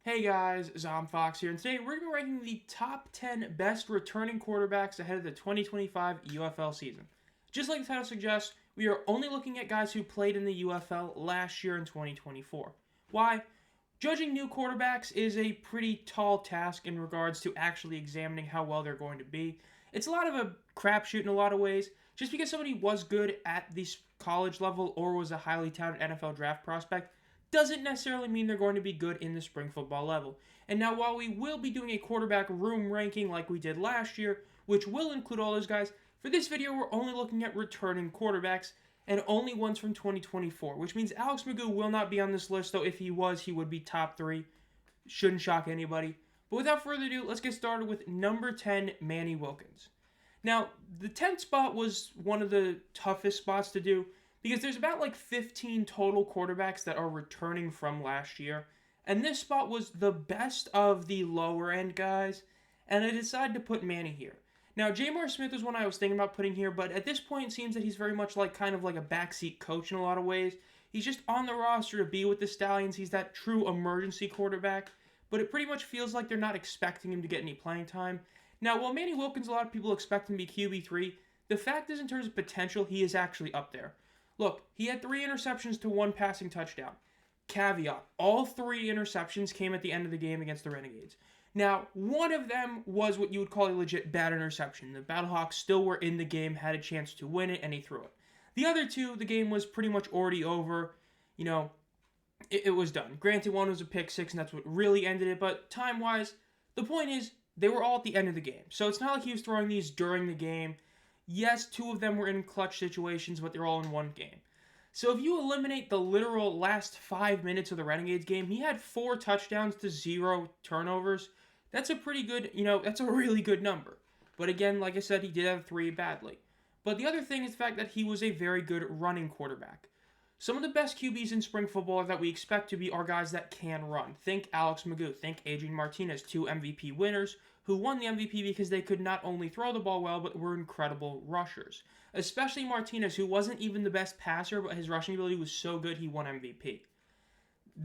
Hey guys, Fox here, and today we're going to be ranking the top 10 best returning quarterbacks ahead of the 2025 UFL season. Just like the title suggests, we are only looking at guys who played in the UFL last year in 2024. Why? Judging new quarterbacks is a pretty tall task in regards to actually examining how well they're going to be. It's a lot of a crapshoot in a lot of ways. Just because somebody was good at the college level or was a highly touted NFL draft prospect doesn't necessarily mean they're going to be good in the spring football level. And now, while we will be doing a quarterback room ranking like we did last year, which will include all those guys, for this video we're only looking at returning quarterbacks and only ones from 2024, which means Alex Magoo will not be on this list, though if he was, he would be top 3. Shouldn't shock anybody. But without further ado, let's get started with number 10, Manny Wilkins. Now, the 10th spot was one of the toughest spots to do because there's about like 15 total quarterbacks that are returning from last year. And this spot was the best of the lower end guys. And I decided to put Manny here. Now, Jamar Smith was one I was thinking about putting here, but at this point it seems that he's very much like kind of like a backseat coach in a lot of ways. He's just on the roster to be with the Stallions. He's that true emergency quarterback. But it pretty much feels like they're not expecting him to get any playing time. Now, while Manny Wilkins, a lot of people expect him to be QB3, the fact is in terms of potential, he is actually up there. Look, he had 3 interceptions to 1 passing touchdown. Caveat, all 3 interceptions came at the end of the game against the Renegades. Now, one of them was what you would call a legit bad interception. The Battlehawks still were in the game, had a chance to win it, and he threw it. The other 2, the game was pretty much already over. It was done. Granted, one was a pick 6, and that's what really ended it, but time-wise, the point is, they were all at the end of the game. So it's not like he was throwing these during the game. Yes, 2 of them were in clutch situations, but they're all in one game. So if you eliminate the literal last 5 minutes of the Renegades game, he had 4 touchdowns to 0 turnovers. That's a pretty good, that's a really good number. But again, like I said, he did have 3 badly. But the other thing is the fact that he was a very good running quarterback. Some of the best QBs in spring football that we expect to be are guys that can run. Think Alex Magoo, think Adrian Martinez, 2 MVP winners who won the MVP because they could not only throw the ball well, but were incredible rushers. Especially Martinez, who wasn't even the best passer, but his rushing ability was so good he won MVP.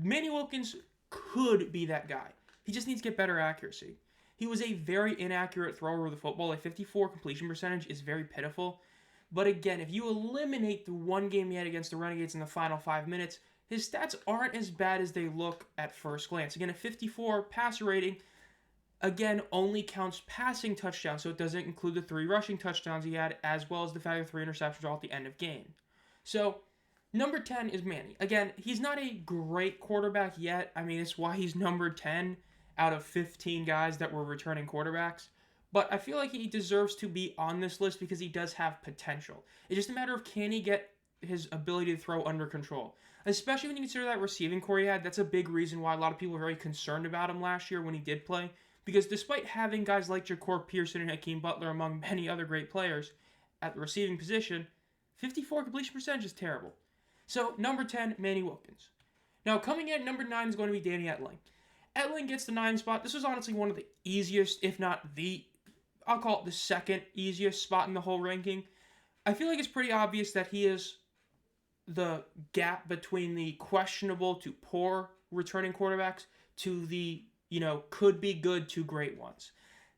Manny Wilkins could be that guy. He just needs to get better accuracy. He was a very inaccurate thrower of the football. A 54 completion percentage is very pitiful. But again, if you eliminate the one game he had against the Renegades in the final 5 minutes, his stats aren't as bad as they look at first glance. Again, a 54 passer rating, again, only counts passing touchdowns, so it doesn't include the 3 rushing touchdowns he had, as well as the fact that 3 interceptions all at the end of game. So, number 10 is Manny. Again, he's not a great quarterback yet. I mean, it's why he's number 10 out of 15 guys that were returning quarterbacks. But I feel like he deserves to be on this list because he does have potential. It's just a matter of can he get his ability to throw under control. Especially when you consider that receiving core he had, that's a big reason why a lot of people were very concerned about him last year when he did play. Because despite having guys like Ja'Cour Pearson and Hakeem Butler among many other great players at the receiving position, 54 completion percentage is terrible. So, number 10, Manny Wilkins. Now, coming in at number 9 is going to be Danny Etling. Etling gets the 9 spot. This was honestly one of the easiest, if not I'll call it the second easiest spot in the whole ranking. I feel like it's pretty obvious that he is the gap between the questionable to poor returning quarterbacks to the, could be good to great ones.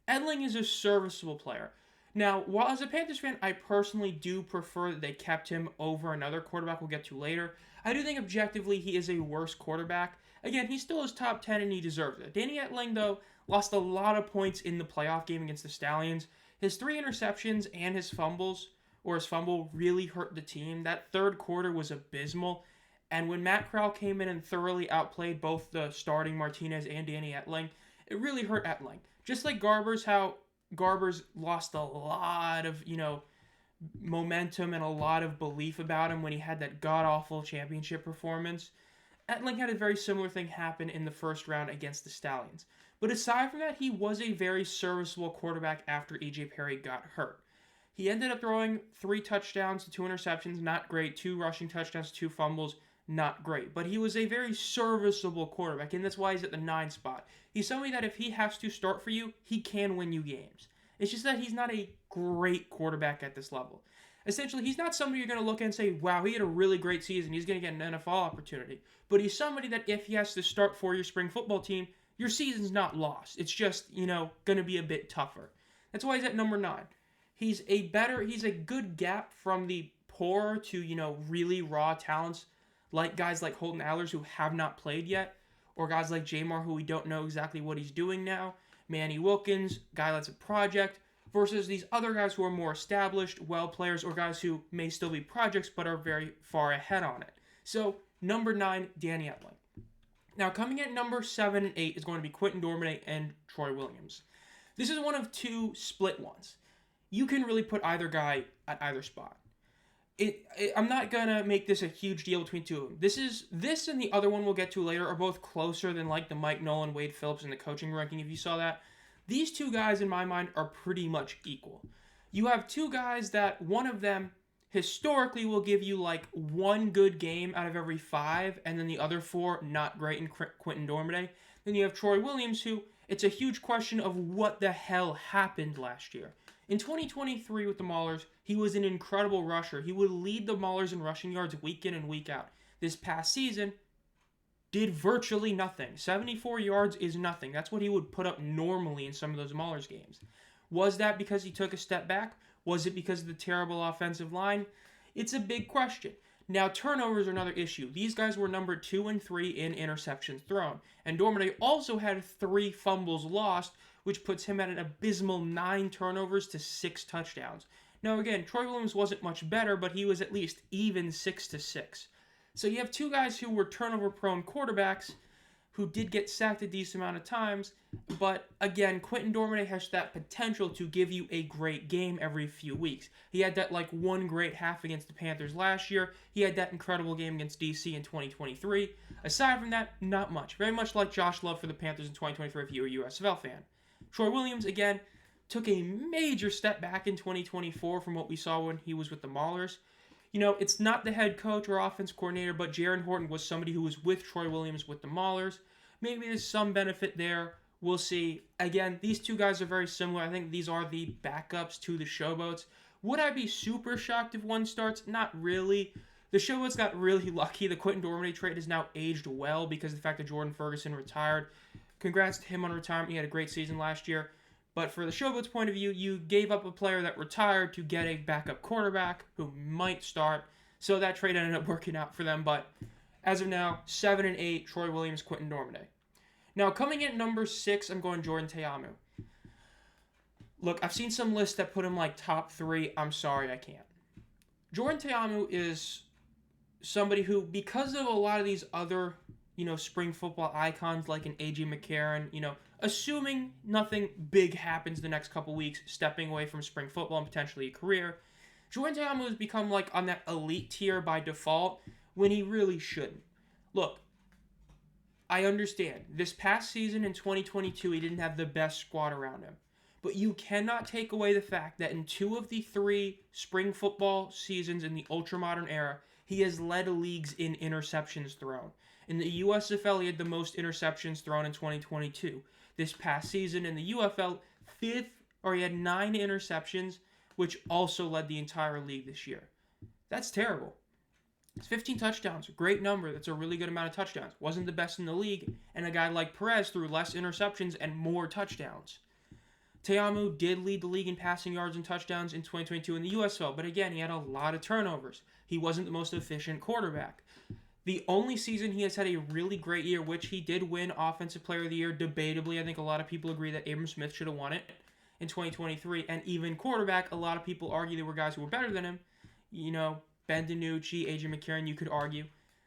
Etling is a serviceable player. Now, while as a Panthers fan, I personally do prefer that they kept him over another quarterback we'll get to later, I do think objectively he is a worse quarterback. Again, he still is top 10 and he deserves it. Danny Etling, though, lost a lot of points in the playoff game against the Stallions. His 3 interceptions and his fumble really hurt the team. That third quarter was abysmal. And when Matt Corral came in and thoroughly outplayed both the starting Martinez and Danny Etling, it really hurt Etling. Just like Garbers, how Garbers lost a lot of, momentum and a lot of belief about him when he had that god-awful championship performance. Etling had a very similar thing happen in the first round against the Stallions. But aside from that, he was a very serviceable quarterback after E.J. Perry got hurt. He ended up throwing 3 touchdowns to 2 interceptions, not great. 2 rushing touchdowns, 2 fumbles, not great. But he was a very serviceable quarterback, and that's why he's at the 9 spot. He's somebody that if he has to start for you, he can win you games. It's just that he's not a great quarterback at this level. Essentially, he's not somebody you're going to look at and say, wow, he had a really great season. He's going to get an NFL opportunity. But he's somebody that if he has to start for your spring football team, your season's not lost. It's just, going to be a bit tougher. That's why he's at number 9. He's a good gap from the poor to, really raw talents like guys like Holton Ahlers who have not played yet, or guys like Jamar who we don't know exactly what he's doing now, Manny Wilkins, guy that's a project, versus these other guys who are more established, well players, or guys who may still be projects but are very far ahead on it. So, number 9, Danny Etling. Now, coming at number 7 and 8 is going to be Quinton Dormady and Troy Williams. This is one of two split ones. You can really put either guy at either spot. I'm not going to make this a huge deal between two of them. This and the other one we'll get to later are both closer than like the Mike Nolan, Wade Phillips, and the coaching ranking, if you saw that. These two guys, in my mind, are pretty much equal. You have two guys that one of them historically will give you like one good game out of every 5, and then the other 4 not great in Quinton Dormady. Then you have Troy Williams, who it's a huge question of what the hell happened last year. In 2023 with the Maulers, he was an incredible rusher. He would lead the Maulers in rushing yards week in and week out. This past season, did virtually nothing. 74 yards is nothing. That's what he would put up normally in some of those Maulers games. Was that because he took a step back? Was it because of the terrible offensive line? It's a big question. Now, turnovers are another issue. These guys were number 2 and 3 in interceptions thrown. And Dormady also had 3 fumbles lost, which puts him at an abysmal 9 turnovers to 6 touchdowns. Now, again, Troy Williams wasn't much better, but he was at least even 6-6. So you have two guys who were turnover-prone quarterbacks who did get sacked a decent amount of times, but again, Quinton Dormady has that potential to give you a great game every few weeks. He had that one great half against the Panthers last year. He had that incredible game against DC in 2023. Aside from that, not much. Very much like Josh Love for the Panthers in 2023 if you were a USFL fan. Troy Williams, again, took a major step back in 2024 from what we saw when he was with the Maulers. It's not the head coach or offense coordinator, but Jaron Horton was somebody who was with Troy Williams with the Maulers. Maybe there's some benefit there. We'll see. Again, these two guys are very similar. I think these are the backups to the Showboats. Would I be super shocked if one starts? Not really. The Showboats got really lucky. The Quinton Dormady trade has now aged well because of the fact that Jordan Ferguson retired. Congrats to him on retirement. He had a great season last year. But for the Showboats' point of view, you gave up a player that retired to get a backup quarterback who might start. So that trade ended up working out for them. But as of now, 7 and 8, Troy Williams, Quinton Dormady. Now, coming in at number 6, I'm going Jordan Ta'amu. Look, I've seen some lists that put him top 3. I'm sorry, I can't. Jordan Ta'amu is somebody who, because of a lot of these other, spring football icons like an A.J. McCarron, assuming nothing big happens the next couple weeks, stepping away from spring football and potentially a career, Jordan Ta'amu has become on that elite tier by default when he really shouldn't. Look, I understand. This past season in 2022, he didn't have the best squad around him. But you cannot take away the fact that in 2 of the 3 spring football seasons in the ultra-modern era, he has led leagues in interceptions thrown. In the USFL, he had the most interceptions thrown in 2022. This past season in the UFL, he had 9 interceptions, which also led the entire league this year. That's terrible. It's 15 touchdowns, a great number. That's a really good amount of touchdowns. Wasn't the best in the league, and a guy like Perez threw less interceptions and more touchdowns. Ta'amu did lead the league in passing yards and touchdowns in 2022 in the USFL, but again, he had a lot of turnovers. He wasn't the most efficient quarterback. The only season he has had a really great year, which he did win Offensive Player of the Year, debatably. I think a lot of people agree that Abram Smith should have won it in 2023. And even quarterback, a lot of people argue there were guys who were better than him. Ben DiNucci, A.J. McCarron, you could argue.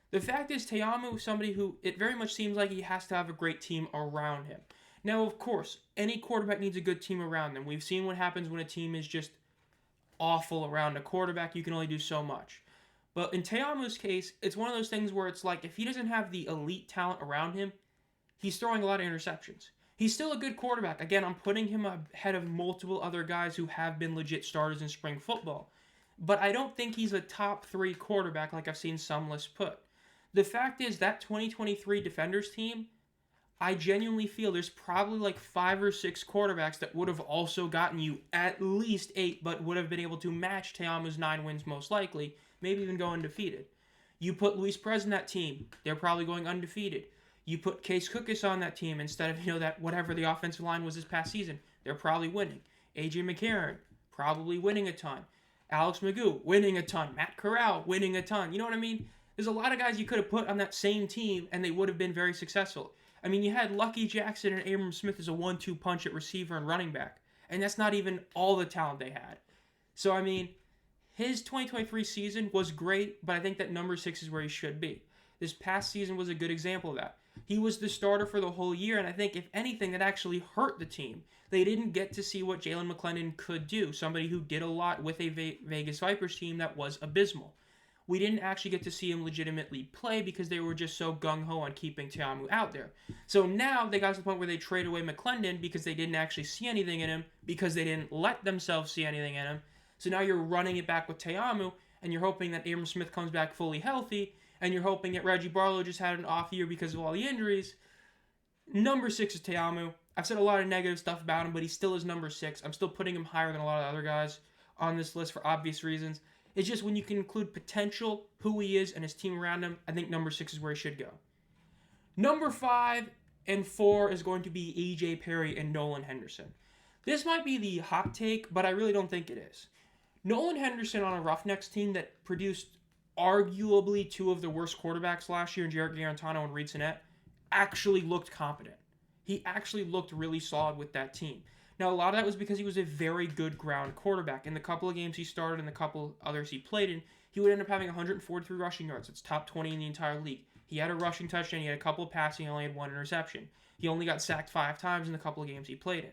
The fact is, Ta'amu is somebody who it very much seems like he has to have a great team around him. Now, of course, any quarterback needs a good team around them. We've seen what happens when a team is just awful around a quarterback. You can only do so much. But in Ta'amu's case, it's one of those things where it's if he doesn't have the elite talent around him, he's throwing a lot of interceptions. He's still a good quarterback. Again, I'm putting him ahead of multiple other guys who have been legit starters in spring football. But I don't think he's a top 3 quarterback like I've seen some lists put. The fact is, that 2023 Defenders team, I genuinely feel there's probably 5 or 6 quarterbacks that would have also gotten you at least 8, but would have been able to match Ta'amu's 9 wins most likely, maybe even go undefeated. You put Luis Perez in that team, they're probably going undefeated. You put Case Cookus on that team instead of, that whatever the offensive line was this past season. They're probably winning. A.J. McCarron, probably winning a ton. Alex Magoo, winning a ton. Matt Corral, winning a ton. You know what I mean? There's a lot of guys you could have put on that same team, and they would have been very successful. I mean, you had Lucky Jackson and Abram Smith as a 1-2 punch at receiver and running back. And that's not even all the talent they had. So, I mean, his 2023 season was great, but I think that number 6 is where he should be. This past season was a good example of that. He was the starter for the whole year, and I think, if anything, that actually hurt the team. They didn't get to see what Jalen McClendon could do, somebody who did a lot with a Vegas Vipers team that was abysmal. We didn't actually get to see him legitimately play because they were just so gung-ho on keeping Ta'amu out there. So now they got to the point where they trade away McClendon because they didn't actually see anything in him, because they didn't let themselves see anything in him. So now you're running it back with Ta'amu, and you're hoping that Abram Smith comes back fully healthy, and you're hoping that Reggie Barlow just had an off year because of all the injuries. Number 6 is Ta'amu. I've said a lot of negative stuff about him, but he still is number 6. I'm still putting him higher than a lot of other guys on this list for obvious reasons. It's just when you can include potential, who he is, and his team around him, I think number 6 is where he should go. Number 5 and 4 is going to be E.J. Perry and Nolan Henderson. This might be the hot take, but I really don't think it is. Nolan Henderson on a Roughnecks team that produced arguably 2 of the worst quarterbacks last year in Jarrett Garantano and Reed Sinnett actually looked competent. He actually looked really solid with that team. Now, a lot of that was because he was a very good ground quarterback. In the couple of games he started and the couple others he played in, he would end up having 143 rushing yards. It's top 20 in the entire league. He had a rushing touchdown. He had a couple of passing. He only had 1 interception. He only got sacked 5 times in the couple of games he played in.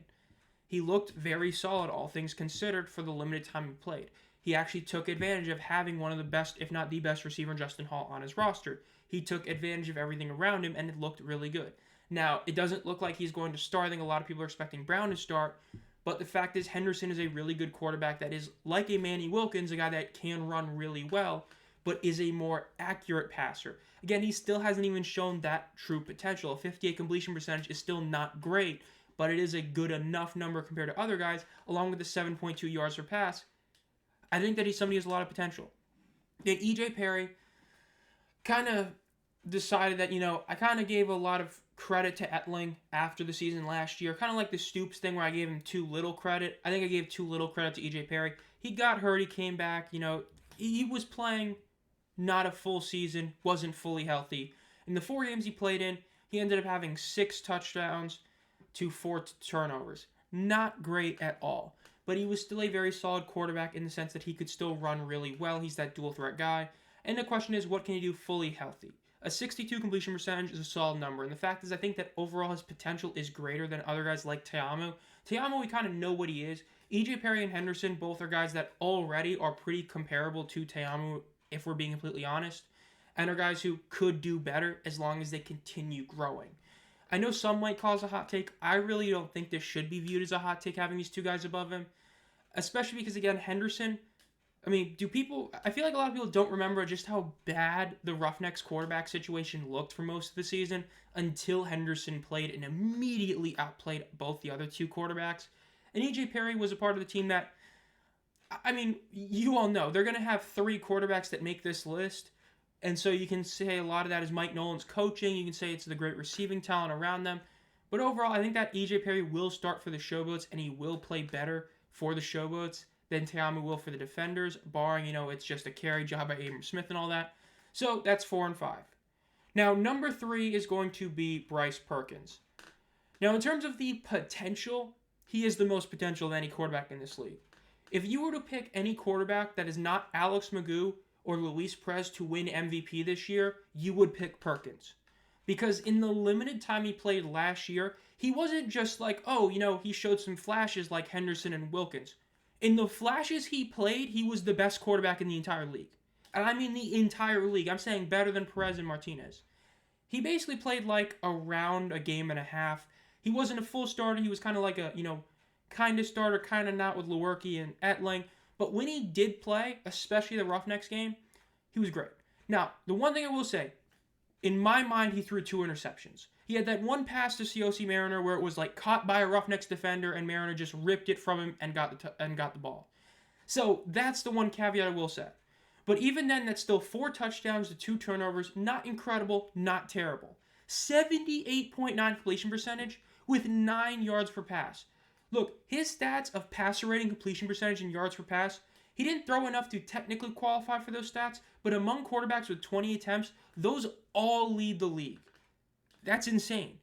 He looked very solid, all things considered, for the limited time he played. He actually took advantage of having one of the best, if not the best receiver, Justin Hall, on his roster. He took advantage of everything around him, and it looked really good. Now, it doesn't look like he's going to start. I think a lot of people are expecting Brown to start. But the fact is, Henderson is a really good quarterback that is like a Manny Wilkins, a guy that can run really well, but is a more accurate passer. Again, he still hasn't even shown that true potential. A 58 completion percentage is still not great, but it is a good enough number compared to other guys, along with the 7.2 yards per pass. I think that he's somebody who has a lot of potential. Then E.J. Perry kind of decided that, I kind of gave a lot of credit to Etling after the season last year. Kind of like the Stoops thing where I gave him too little credit. I think I gave too little credit to E.J. Perry. He got hurt. He came back. He was playing not a full season, wasn't fully healthy. In the 4 games he played in, he ended up having 6 touchdowns to 4 turnovers. Not great at all. But he was still a very solid quarterback in the sense that he could still run really well. He's that dual threat guy. And the question is, what can he do fully healthy? A 62 completion percentage is a solid number. And the fact is, I think that overall his potential is greater than other guys like Ta'amu. Ta'amu, we kind of know what he is. E.J. Perry and Henderson both are guys that already are pretty comparable to Ta'amu, if we're being completely honest. And are guys who could do better as long as they continue growing. I know some might cause a hot take. I really don't think this should be viewed as a hot take, having these 2 guys above him. Especially because, again, Henderson, I feel like a lot of people don't remember just how bad the Roughnecks quarterback situation looked for most of the season until Henderson played and immediately outplayed both the other 2 quarterbacks. And E.J. Perry was a part of the team that, you all know, they're going to have 3 quarterbacks that make this list. And so you can say a lot of that is Mike Nolan's coaching. You can say it's the great receiving talent around them. But overall, I think that E.J. Perry will start for the Showboats, and he will play better for the Showboats than Ta'amu will for the Defenders, barring, it's just a carry job by Abram Smith and all that. So that's 4 and 5. Now, number 3 is going to be Bryce Perkins. Now, in terms of the potential, he is the most potential of any quarterback in this league. If you were to pick any quarterback that is not Alex Magoo or Luis Perez to win MVP this year, you would pick Perkins. Because in the limited time he played last year, he wasn't just like, he showed some flashes like Henderson and Wilkins. In the flashes he played, he was the best quarterback in the entire league. And I mean the entire league. I'm saying better than Perez and Martinez. He basically played like around a game and a half. He wasn't a full starter. He was kind of like a, kind of starter, kind of not with Lewerke and Etling. But when he did play, especially the Roughnecks game, he was great. Now, the one thing I will say, in my mind, he threw 2 interceptions. He had that one pass to C.O.C. Mariner where it was like caught by a Roughnecks defender and Mariner just ripped it from him and got the ball. So that's the one caveat I will say. But even then, that's still 4 touchdowns to 2 turnovers. Not incredible, not terrible. 78.9 completion percentage with 9 yards per pass. Look, his stats of passer rating, completion percentage, and yards per pass, he didn't throw enough to technically qualify for those stats, but among quarterbacks with 20 attempts, those all lead the league. That's insane.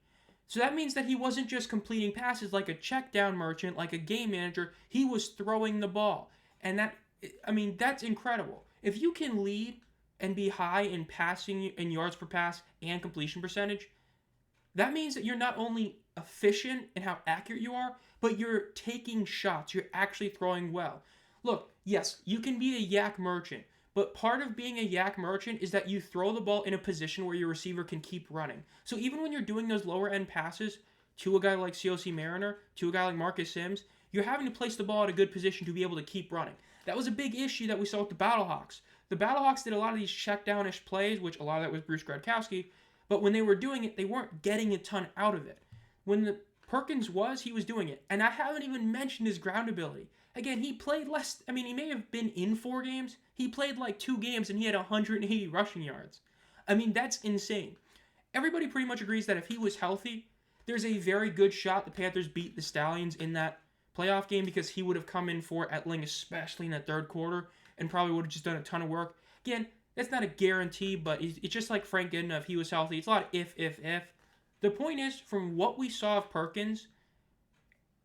So that means that he wasn't just completing passes like a check down merchant, like a game manager. He was throwing the ball. And that's incredible. If you can lead and be high in passing in yards per pass and completion percentage, that means that you're not only efficient in how accurate you are, but you're taking shots. You're actually throwing well. Look, yes, you can be a yak merchant, but part of being a yak merchant is that you throw the ball in a position where your receiver can keep running. So even when you're doing those lower end passes to a guy like COC Mariner, to a guy like Marcus Sims, you're having to place the ball at a good position to be able to keep running. That was a big issue that we saw with the Battlehawks. The Battlehawks did a lot of these check-down-ish plays, which a lot of that was Bruce Gradkowski, but when they were doing it, they weren't getting a ton out of it. When the Perkins he was doing it. And I haven't even mentioned his ground ability. Again, he played less. I mean, he may have been in 4 games. He played like 2 games and he had 180 rushing yards. I mean, that's insane. Everybody pretty much agrees that if he was healthy, there's a very good shot the Panthers beat the Stallions in that playoff game because he would have come in for Etling, especially in that third quarter, and probably would have just done a ton of work. Again, that's not a guarantee, but it's just like Frank Gidna if he was healthy. It's a lot of if. The point is, from what we saw of Perkins,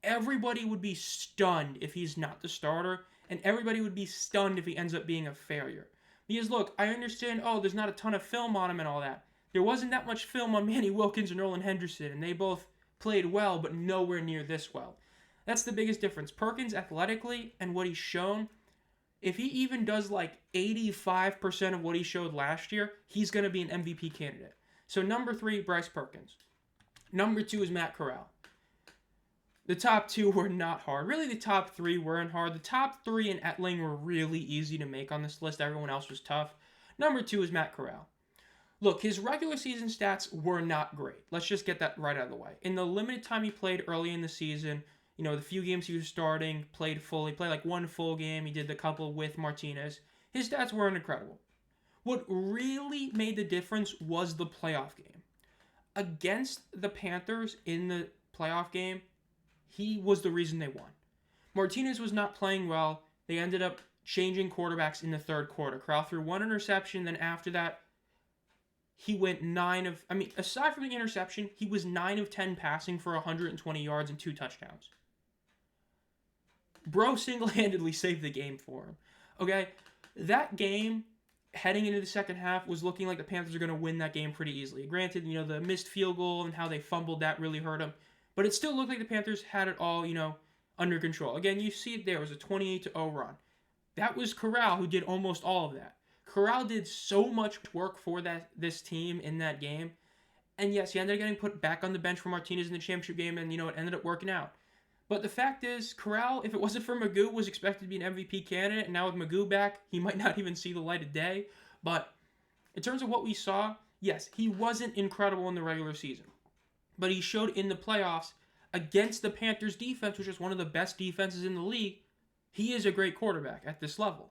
everybody would be stunned if he's not the starter, and everybody would be stunned if he ends up being a failure. Because look, I understand, there's not a ton of film on him and all that. There wasn't that much film on Manny Wilkins and Nolan Henderson, and they both played well, but nowhere near this well. That's the biggest difference. Perkins, athletically, and what he's shown, if he even does like 85% of what he showed last year, he's going to be an MVP candidate. So number 3, Bryce Perkins. Number 2 is Matt Corral. The top 2 were not hard. Really, the top 3 weren't hard. The top 3 and Etling were really easy to make on this list. Everyone else was tough. Number 2 is Matt Corral. Look, his regular season stats were not great. Let's just get that right out of the way. In the limited time he played early in the season, the few games he was starting, played like 1 full game. He did the couple with Martinez. His stats weren't incredible. What really made the difference was the playoff game. Against the Panthers in the playoff game, he was the reason they won. Martinez was not playing well. They ended up changing quarterbacks in the third quarter. Corral threw 1 interception, then after that, he went aside from the interception, he was 9 of 10 passing for 120 yards and 2 touchdowns. Bro single-handedly saved the game for him. Okay? That game, heading into the second half, was looking like the Panthers are going to win that game pretty easily. Granted, the missed field goal and how they fumbled, that really hurt them. But it still looked like the Panthers had it all, under control. Again, you see it there. It was a 28-0 run. That was Corral who did almost all of that. Corral did so much work for this team in that game. And yes, he ended up getting put back on the bench for Martinez in the championship game, and, it ended up working out. But the fact is, Corral, if it wasn't for Magoo, was expected to be an MVP candidate, and now with Magoo back, he might not even see the light of day. But in terms of what we saw, yes, he wasn't incredible in the regular season. But he showed in the playoffs against the Panthers defense, which is one of the best defenses in the league, he is a great quarterback at this level.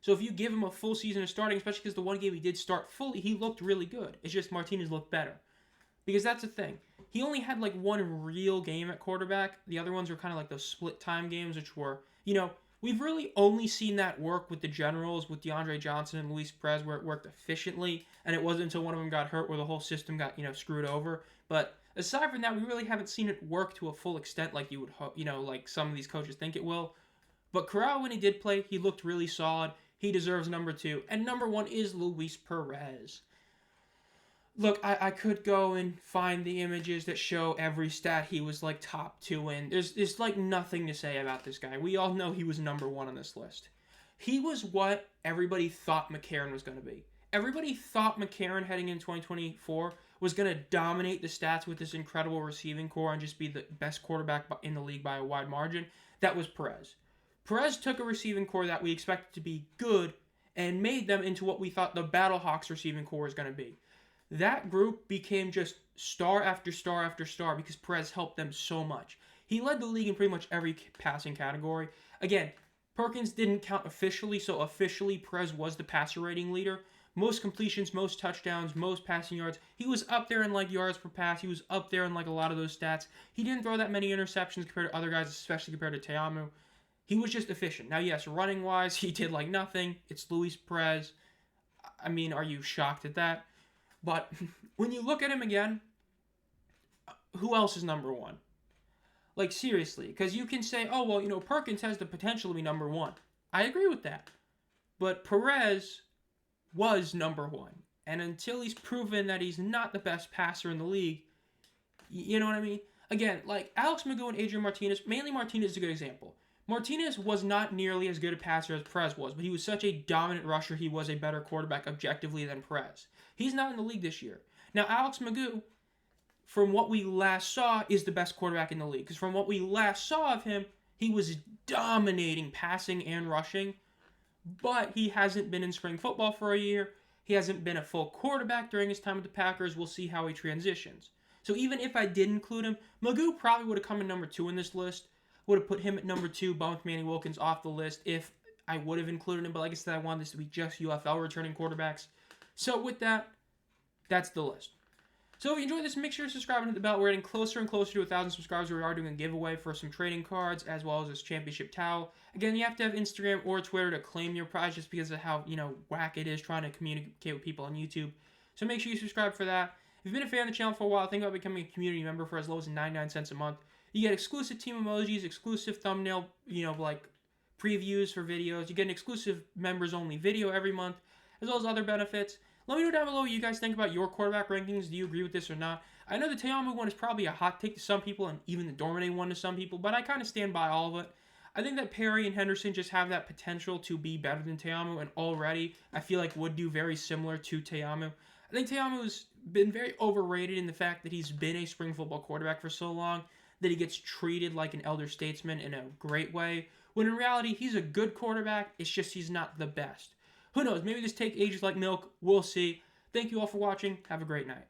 So if you give him a full season of starting, especially because the one game he did start fully, he looked really good. It's just Martinez looked better. Because that's the thing. He only had like 1 real game at quarterback. The other ones were kind of like those split time games, which were, we've really only seen that work with the Generals, with DeAndre Johnson and Luis Perez, where it worked efficiently. And it wasn't until one of them got hurt where the whole system got, screwed over. But aside from that, we really haven't seen it work to a full extent like you would hope, like some of these coaches think it will. But Corral, when he did play, he looked really solid. He deserves number 2. And number 1 is Luis Perez. Look, I could go and find the images that show every stat he was like top 2 in. There's like nothing to say about this guy. We all know he was number 1 on this list. He was what everybody thought McCarron was going to be. Everybody thought McCarron heading in 2024 was going to dominate the stats with this incredible receiving core and just be the best quarterback in the league by a wide margin. That was Perez. Perez took a receiving core that we expected to be good and made them into what we thought the Battlehawks receiving core was going to be. That group became just star after star after star because Perez helped them so much. He led the league in pretty much every passing category. Again, Perkins didn't count officially, so officially Perez was the passer rating leader. most completions, most touchdowns, most passing yards. He was up there in like yards per pass. He was up there in like a lot of those stats. He didn't throw that many interceptions compared to other guys, especially compared to Te'amu. He was just efficient. Now, yes, running wise, he did like nothing. It's Luis Perez. I mean, are you shocked at that? But when you look at him again, who else is number one? Like, seriously, because you can say, oh, well, Perkins has the potential to be number one. I agree with that. But Perez was number one. And until he's proven that he's not the best passer in the league, you know what I mean? Again, like Alex Magoo and Adrian Martinez, mainly Martinez is a good example. Martinez was not nearly as good a passer as Perez was, but he was such a dominant rusher, he was a better quarterback objectively than Perez. He's not in the league this year. Now, Alex Magoo, from what we last saw, is the best quarterback in the league. Because from what we last saw of him, he was dominating passing and rushing. But he hasn't been in spring football for a year. He hasn't been a full quarterback during his time with the Packers. We'll see how he transitions. So even if I did include him, Magoo probably would have come in number 2 in this list. Would have put him at number 2, bumped Manny Wilkins off the list if I would have included him. But like I said, I wanted this to be just UFL returning quarterbacks. So with that, that's the list. So if you enjoyed this, make sure to subscribe and hit the bell. We're getting closer and closer to 1,000 subscribers. We are doing a giveaway for some trading cards as well as this championship towel. Again, you have to have Instagram or Twitter to claim your prize just because of how, whack it is trying to communicate with people on YouTube. So make sure you subscribe for that. If you've been a fan of the channel for a while, think about becoming a community member for as low as 99 cents a month. You get exclusive team emojis, exclusive thumbnail, previews for videos. You get an exclusive members-only video every month, as well as other benefits. Let me know down below what you guys think about your quarterback rankings. Do you agree with this or not? I know the Te'amu one is probably a hot take to some people, and even the Dormade one to some people, but I kind of stand by all of it. I think that Perry and Henderson just have that potential to be better than Te'amu, and already I feel like would do very similar to Te'amu. I think Te'amu's been very overrated in the fact that he's been a spring football quarterback for so long that he gets treated like an elder statesman in a great way, when in reality, he's a good quarterback. It's just he's not the best. Who knows? Maybe this take ages like milk. We'll see. Thank you all for watching. Have a great night.